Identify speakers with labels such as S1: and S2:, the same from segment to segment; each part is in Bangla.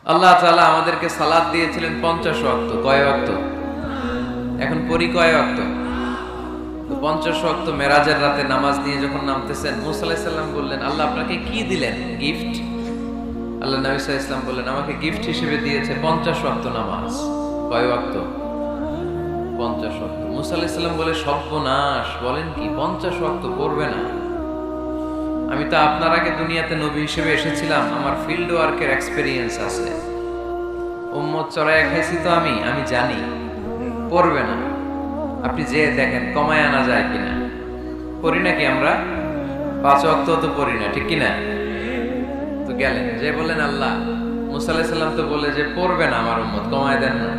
S1: আল্লাহ তাআলা আমাদেরকে সালাত দিয়েছিলেন 50 ওয়াক্ত। কয় ওয়াক্ত? এখন পড়ি কয় ওয়াক্ত? তো 50 ওয়াক্ত মেরাজের রাতে নামাজ নিয়ে যখন নামতেছেন, মুসা আলাইহিস সালাম বললেন, আল্লাহ আপনাকে কি দিলেন গিফট? আল্লাহ নবী সাল্লাল্লাহু আলাইহি ওয়াসাল্লাম বললেন, আমাকে গিফট হিসেবে দিয়েছে 50 ওয়াক্ত নামাজ। কয় ওয়াক্ত? 50 ওয়াক্ত। মুসা আলাইহিস সালাম বলে, সর্বনাশ, বলেন কি 50 ওয়াক্ত পড়বে না? আমি তো আপনার আগে দুনিয়াতে নবী হিসেবে এসেছিলাম, আমার ফিল্ড ওয়ার্কের এক্সপেরিয়েন্স আছে, উম্মত চড়াইয়া খাইছি তো আমি জানি পড়বে না। আপনি যে দেখেন কমায় আনা যায় কিনা। পড়ি নাকি আমরা? 5 ওয়াক্ত তো পড়ি না, ঠিক কিনা? তো গেলেন যে বললেন, আল্লাহ মুসা আলাইহিস সালাম তো বলে যে পড়বে না আমার উম্মত, কমায় দেন না।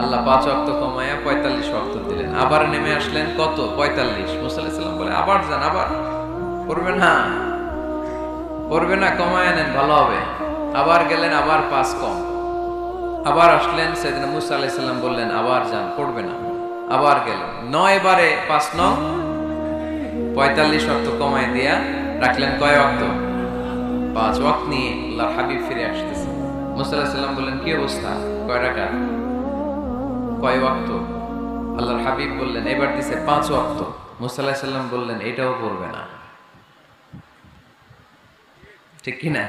S1: আল্লাহ 5 ওয়াক্ত কমায়া 45 ওয়াক্ত দিলেন। আবার নেমে আসলেন কত? 45। মুসা আলাইহিস সালাম বলে, আবার যান, আবার পড়বে না, পড়বে না, কমায় আনেন, ভালো হবে। আবার গেলেন, আবার 5 কম। আবার আসলেন, সাইয়েদনা মুসা আলাইহিস সালাম বললেন, আবার যান, পড়বে না। আবার গেলেন, 9 বারে 5 9 45 ওয়াক্ত কমায় দিয়া রাখলেন কয় ওয়াক্ত? 5 ওয়াক্ত নিয়ে আল্লাহর হাবিব ফিরে আসতেছে। মুসা আলাইহিস সালাম বললেন, কি অবস্থা, কয় রাকাত, কয় ওয়াক্ত? আল্লাহর হাবিব বললেন, এবার দিছে 5 ওয়াক্ত। মুসা আলাইহিস সালাম বললেন, এটাও পড়বে না, ঠিক কিনা?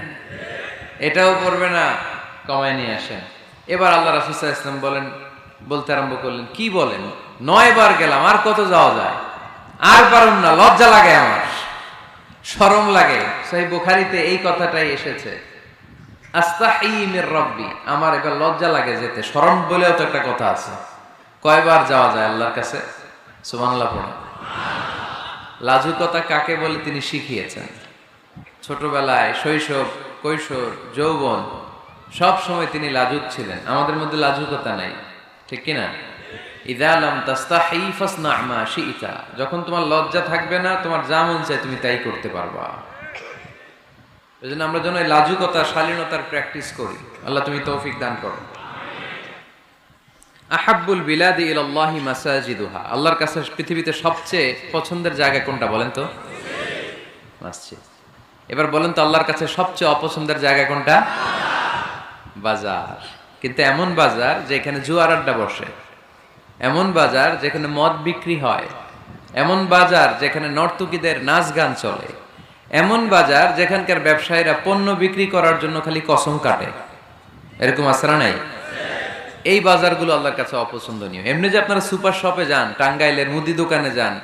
S1: এটাও পড়বে না, কমায় নিয়ে আসেন। এবার আল্লাহ রাসূল সাল্লাল্লাহু আলাইহি ওয়াসাল্লাম বলতে আরম্ভ করলেন, কি বলেন, 9 বার গেলাম, আর কত যাওয়া যায়? আর পারুম না, লজ্জা লাগে, আমার শরম লাগে। সহিহ বুখারীতে এই কথাটাই এসেছে, আস্তাহি মির রাব্বি, আমার এবার লজ্জা লাগে যেতে। শরম বলেও তো একটা কথা আছে। কয়বার যাওয়া যায় আল্লাহর কাছে? সুবহানাল্লাহ পড়ে। লাজুকতা কাকে বলে তিনি শিখিয়েছেন। ছোটবেলায়, শৈশব, কৈশোর, যৌবন, সব সময় তিনি লাজুক ছিলেন। আমাদের মধ্যে লাজুকতা নাই, ঠিক কিনা? ইযা লাম তাস্তাহি ফাসনা মা শি'তা, যখন তোমার লজ্জা থাকবে না, তোমার যা মন চায় তুমি তাই করতে পারবা। এজন্য আমরা যেন এই লাজুকতা, শালীনতার প্র্যাকটিস করি। আল্লাহ তুমি তৌফিক দান করো। আহাব্বুল বিলাদি ইলাল্লাহি মাসাজিদুহা, আল্লাহর কাছে পৃথিবীতে সবচেয়ে পছন্দের জায়গা কোনটা বলেন তো? মসজিদ। এবার বলেন তো, আল্লাহর কাছে সবচেয়ে অপছন্দের জায়গা কোনটা? বাজার। কিন্তু এমন বাজার যেখানে জুয়ার আড্ডা বসে, এমন বাজার যেখানে মদ বিক্রি হয়, এমন বাজার যেখানে নর্তকীদের নাচ গান চলে, এমন বাজার যেখানকার ব্যবসায়ীরা পণ্য বিক্রি করার জন্য খালি কসম কাটে। এরকম আছে না নাই? এই বাজারগুলো আল্লাহর কাছে অপছন্দনীয়। এমনি যে আপনারা সুপার শপে যান, টাঙ্গাইলের মুদি দোকানে যান,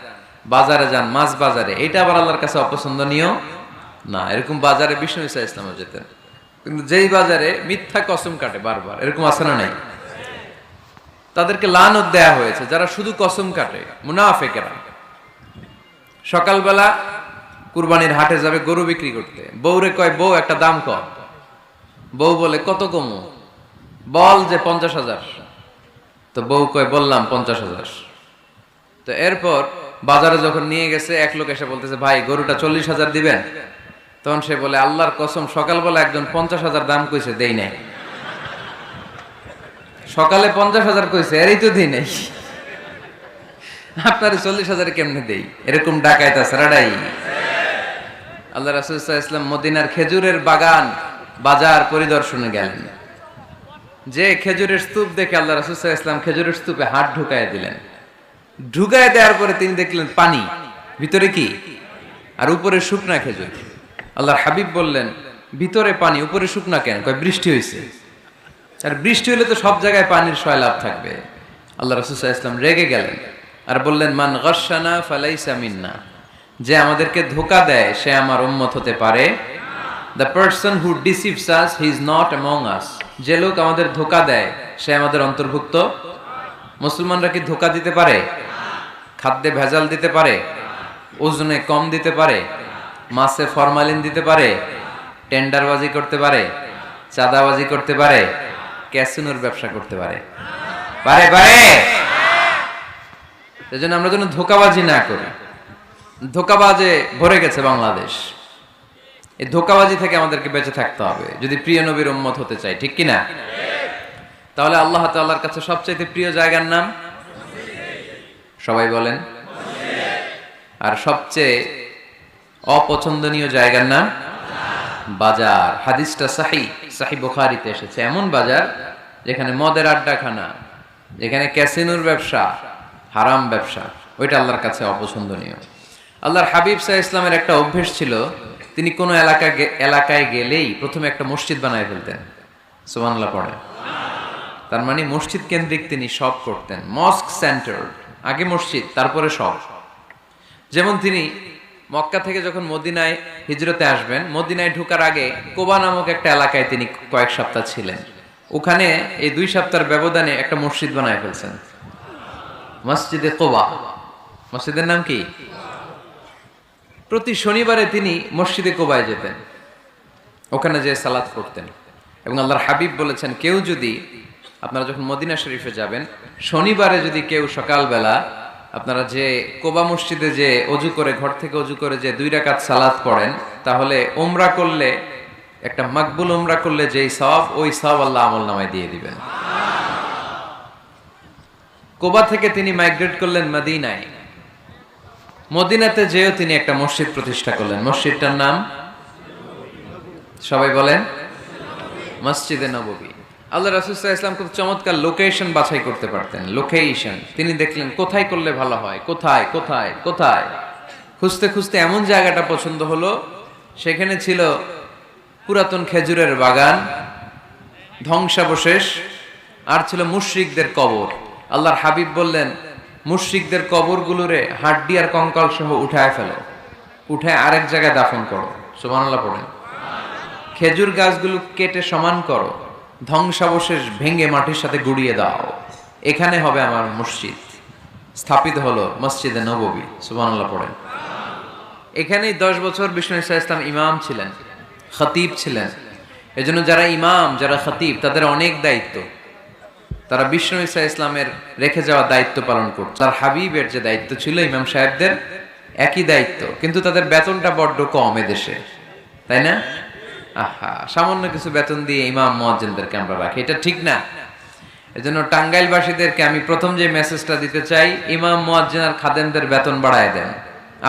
S1: বাজারে যান, মাছ বাজারে, এটা আবার আল্লাহর কাছে অপছন্দনীয় না। এরকম বাজারে বিষ্ণু ঈসা ইসলামও যেতেন। কিন্তু যেই বাজারে মিথ্যা কসম কাটে বারবার, এরকম আছে না নাই? তাদেরকে লানত দেয়া হয়েছে, যারা শুধু কসম কাটে, মুনাফিকেরা। সকালবেলা কুরবানির হাটে যাবে গরু বিক্রি করতে, বউরে কয়, বউ একটা দাম কম। বউ বলে, কত কমু? বল যে 50,000। তো বউ কয়, বললাম 50,000। তো এরপর বাজারে যখন নিয়ে গেছে, এক লোক এসে বলতেছে, ভাই গরুটা 40,000 দিবেন? তখন সে বলে, আল্লাহর কসম, সকালবেলা একজন 50,000 দাম কইছে, দেই নাই। সকালে 50,000 কইছে, এরই তো দিই নাই, আপনার 40,000 কেমনে দেই? এরকম ডাকাইত আছে রাডাই। আল্লাহ রাসূল সাল্লাল্লাহু আলাইহি ওয়াসাল্লাম মদিনার খেজুরের বাগান, বাজার পরিদর্শনে গেলেন। যে খেজুরের স্তূপ দেখে আল্লাহ রাসূল সাল্লাল্লাহু আলাইহি ওয়াসাল্লাম খেজুরের স্তূপে হাত ঢুকায় দিলেন। ঢুকায় দেওয়ার পরে তিনি দেখলেন পানি, ভিতরে কি? আর উপরে শুকনা খেজুর। আল্লাহর হাবিব বললেন, ভিতরে পানি, উপরে শুকনা কেন? কয়, বৃষ্টি হয়েছে। আর বৃষ্টি হলে তো সব জায়গায় পানির সয়লাভ থাকবে। আল্লাহ রাসূল সাল্লাল্লাহু আলাইহি ওয়াসাল্লাম রেগে গেলেন আর বললেন, মান গাশশানা ফালাইসা মিন্না, যে আমাদেরকে ধোঁকা দেয় সে আমার উম্মত হতে পারে। The person who deceives us, he is not among আস, যে লোক আমাদের ধোঁকা দেয় সে আমাদের অন্তর্ভুক্ত। মুসলমানরা কি ধোঁকা দিতে পারে? খাদ্যে ভেজাল দিতে পারে? ওজনে কম দিতে পারে? মাছে ফরমালিন দিতে পারে? টেন্ডারবাজি করতে পারে? চাঁদাবাজি করতে পারে? ক্যাসিনোর ব্যবসা করতে পারে? পারে পারে। এজন্য আমরা যেন ধোঁকাবাজি না করি। ধোঁকাবাজে ভরে গেছে বাংলাদেশ। এই ধোঁকাবাজি থেকে আমাদেরকে বেঁচে থাকতে হবে যদি প্রিয় নবীর উম্মত হতে চাই, ঠিক কিনা? তাহলে আল্লাহ তাআলার কাছে সবচেয়ে প্রিয় জায়গার নাম সবাই বলেন। আর সবচেয়ে অপছন্দনীয় জায়গার নাম বাজার। হাদিসটা সহিহ। সহিহ বুখারীতে এসেছে, এমন বাজার যেখানে মদের আড্ডাখানা, যেখানে ক্যাসিনোর ব্যবসা, হারাম ব্যবসা, ওইটা আল্লাহর কাছে অপছন্দনীয়। আল্লাহর হাবিব সাল্লাল্লাহু আলাইহি ওয়াসাল্লামের একটা অভ্যেস ছিল, তিনি কোনো এলাকায় গেলেই প্রথমে একটা মসজিদ বানায় ফেলতেন। সুবহানাল্লাহ পড়ে। তার মানে মসজিদ কেন্দ্রিক তিনি সব করতেন, মস্ক সেন্টার, আগে মসজিদ তারপরে সব। যেমন তিনি মক্কা থেকে যখন মদিনায় হিজরতে আসবেন, মদিনায় ঢোকার আগে কোবা নামক একটা এলাকায় তিনি কয়েক সপ্তাহ ছিলেন। ওখানে এই 2 সপ্তাহের ব্যবধানে একটা মসজিদ বানায় ফেলছেন, মসজিদে কোবা। মসজিদের নাম কি? প্রতি শনিবারে তিনি মসজিদে কোবায় যেতেন, ওখানে যে সালাত পড়তেন। এবং আল্লাহর হাবিব বলেছেন, কেউ যদি, আপনারা যখন মদিনা শরীফে যাবেন, শনিবারে যদি কেউ সকালবেলা আপনারা যে কোবা মসজিদে যে অজু করে, ঘর থেকে অজু করে যে 2 রাকাত সালাত পড়েন, তাহলে উমরা করলে, একটা মাকবুল উমরা করলে যেই সওয়াব, ওই সওয়াব আল্লাহ আমলনামায় দিয়ে দিবেন। কোবা থেকে তিনি মাইগ্রেট করলেন মদিনায়। মদিনাতে যেও তিনি একটা মসজিদ প্রতিষ্ঠা করলেন। মসজিদটার নাম সবাই বলেন, মসজিদে নববী। আল্লাহ রাসূল সাল্লাল্লাহু আলাইহি ওয়াসাল্লাম খুব চমৎকার লোকেশন বাছাই করতে পারতেন, লোকেশন। তিনি দেখলেন কোথায় করলে ভালো হয়, কোথায় কোথায় কোথায়, খুঁজতে খুঁজতে এমন জায়গাটা পছন্দ হলো, সেখানে ছিল পুরাতন খেজুরের বাগান, ধ্বংসাবশেষ, আর ছিল মুশরিকদের কবর। আল্লাহর হাবিব বললেন, মুশরিকদের কবরগুলোরে হাড্ডি আর কঙ্কাল সহ উঠায় ফেলো, উঠায় আরেক জায়গায় দাফন করো। সুবহানাল্লাহ পড়েন। খেজুর গাছগুলো কেটে সমান করো, ধ্বংসাবশেষ ভেঙে মাটির সাথে গুড়িয়ে দাও, এখানে হবে আমার মসজিদ। স্থাপিত হলো মসজিদে নববী। সুবহানাল্লাহ পড়েন। এখানেই 10 বছর বিষ্ণু ইসা ইসলাম ইমাম ছিলেন, খতিব ছিলেন। এজন্য যারা ইমাম, যারা খতিব, তাদের অনেক দায়িত্ব। তারা বিষ্ণু ইসা ইসলামের রেখে যাওয়া দায়িত্ব পালন করছে। তার হাবিবের যে দায়িত্ব ছিল, ইমাম সাহেবদের একই দায়িত্ব, কিন্তু তাদের বেতনটা বড্ড কম এদেশে, তাই না? আহা, সামান্য কিছু বেতন দিয়ে ইমাম মুয়াজ্জিনদেরকে আমরা রাখি, এটা ঠিক না। এজন্য টাঙ্গাইলবাসীদেরকে আমি প্রথম যে মেসেজটা দিতে চাই, ইমাম মুয়াজ্জিন আর খাদেমদের বেতন বাড়ায় দেন।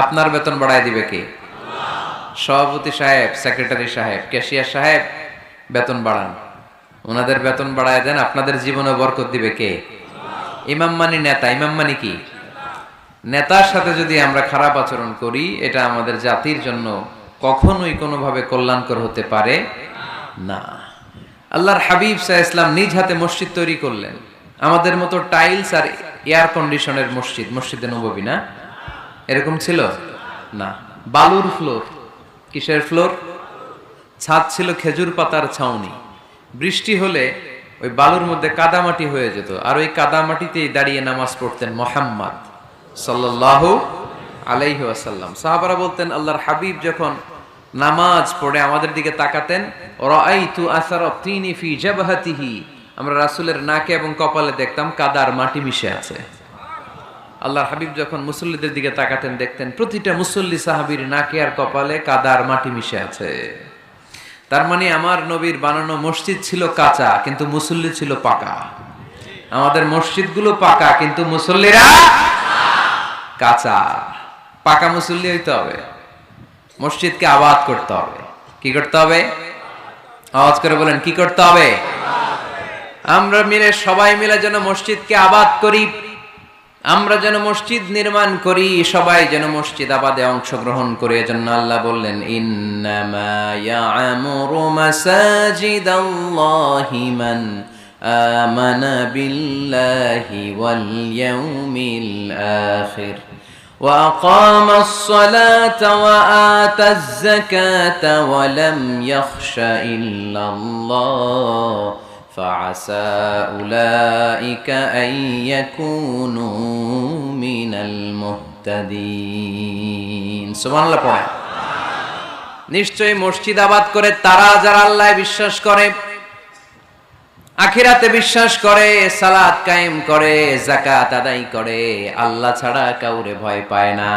S1: আপনার বেতন বাড়ায় দিবে কে? সভাপতি সাহেব, সেক্রেটারি সাহেব, ক্যাশিয়ার সাহেব, বেতন বাড়ান, ওনাদের বেতন বাড়ায় দেন। আপনাদের জীবনে বরকত দিবে কে? ইমাম মানে নেতা। ইমাম মানে কি? নেতার সাথে যদি আমরা খারাপ আচরণ করি, এটা আমাদের জাতির জন্য কখনোই কোনোভাবে কল্যাণকর হতে পারে না। আল্লাহর হাবিব সাল্লাল্লাহু আলাইহি ওয়াসাল্লাম নিজ হাতে মসজিদ তৈরি করলেন। আমাদের মতো টাইলস আর এয়ার কন্ডিশনের মসজিদ, মসজিদে নববী না, এরকম ছিল না। বালুর ফ্লোর। কিসের ফ্লোর? ছাদ ছিল খেজুর পাতার ছাউনি। বৃষ্টি হলে ওই বালুর মধ্যে কাদামাটি হয়ে যেত, আর ওই কাদামাটিতেই দাঁড়িয়ে নামাজ পড়তেন মুহাম্মদ সাল্লাল্লাহু আলাইহি ওয়াসাল্লাম। সাহাবারা বলতেন, আল্লাহর হাবিব যখন নামাজ পড়ে আমাদের দিকে তাকাতেন, রাআইতু আসারা তিনি ফি জাবহাতিহি, আমরা রাসূলের নাকে এবং কপালে দেখতাম কাদার মাটি মিশে আছে। আল্লাহর হাবিব যখন মুসল্লিদের দিকে তাকাতেন, দেখতেন প্রতিটা মুসল্লি সাহাবীর নাকে আর কপালে কাদার মাটি মিশে আছে। তার মানে আমার নবীর বানানো মসজিদ ছিল কাঁচা, কিন্তু মুসল্লি ছিল পাকা। আমাদের মসজিদগুলো পাকা, কিন্তু মুসল্লিরা কাঁচা। পাকা মুসল্লি হইতে হবে, মসজিদকে আবাদ করতে হবে। কি করতে হবে? আওয়াজ করে বলেন, কি করতে হবে? আমরা মিলে, সবাই মিলে যেন মসজিদকে আবাদ করি, আমরা যেন মসজিদ নির্মাণ করি, সবাই যেন মসজিদ আবাদে অংশগ্রহণ করে। এজন্য আল্লাহ বললেন, ইন্নামা ইয়া'মুরু মাসাজিদাল্লাহি মান আমানা বিল্লাহি ওয়াল ইয়াউমিল আখির ওয়া আকামাস সালাতা ওয়া আতাজ যাকাতা ওয়া লাম ইয়াখশা ইল্লাল্লাহ فعسى أولئك أن يكونوا من المهتدين سبحان الله পড়েন। নিশ্চয়ই মসজিদ আবাদ করে তারা যারা আল্লাহয় বিশ্বাস করে, আখিরাতে বিশ্বাস করে, সালাত কায়েম করে, যাকাত আদায় করে, আল্লাহ ছাড়া কাউরে ভয় পায় না।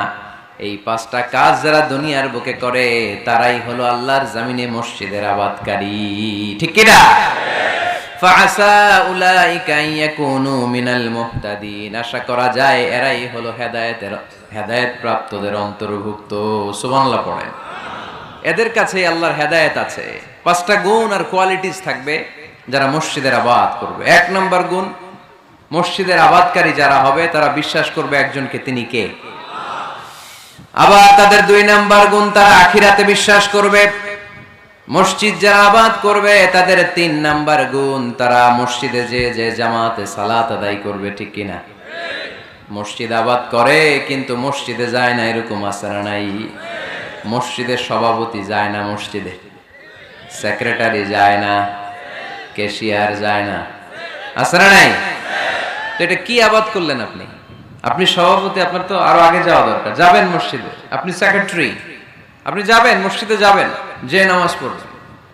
S1: এই 5টা কাজ যারা দুনিয়ার বুকে করে, তারাই হলো আল্লাহর জমিনে মসজিদের আবাদকারী। ঠিক কি না? ফাআসা উলাইকা আন ইয়াকুনু মিনাল মুহতাদিন, আশা করা যায় এরাই হলো হেদায়েত প্রাপ্তদের অন্তর্ভুক্ত। সুবহানাল্লাহ পড়েন। এদের কাছে আল্লাহর হেদায়েত আছে। পাঁচটা গুণ আর কোয়ালিটিস থাকবে যারা মসজিদের আবাদ করবে। এক নম্বর গুণ, মসজিদের আবাদকারী যারা হবে তারা বিশ্বাস করবে একজনকে, তিনি কে। আবার তাদের দুই নাম্বার গুণ, তারা আখিরাতে বিশ্বাস করবে। মসজিদ যারা আবাদ করবে তাদের তিন নাম্বার গুণ, তারা মসজিদে যে জামাতে সালাত আদায় করবে, ঠিক কিনা? মসজিদ আবাদ করে কিন্তু মসজিদে যায় না, এরকম আছে না নাই? মসজিদের সভাপতি যায় না মসজিদে, সেক্রেটারি যায় না, ক্যাশিয়ার যায় না, আছে না নাই? তো এটা কি আবাদ করলেন আপনি? আপনি সভাপতি, আপনার তো আরো আগে যাওয়া দরকার। যাবেন মসজিদে, আপনি সেক্রেটারি, আপনি যাবেন মসজিদে, যাবেন যে নামাজ পড়বেন।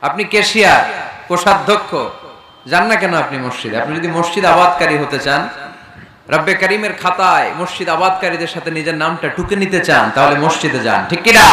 S1: আপনি ক্যাশিয়ার, কোষাধ্যক্ষ, যান না কেন আপনি মসজিদে? আপনি যদি মসজিদ আবাদকারী হতে চান, রব্বে কারিমের খাতায় মসজিদ আবাদকারীদের সাথে নিজের নামটা টুকে নিতে চান, তাহলে মসজিদে যান, ঠিক কিনা?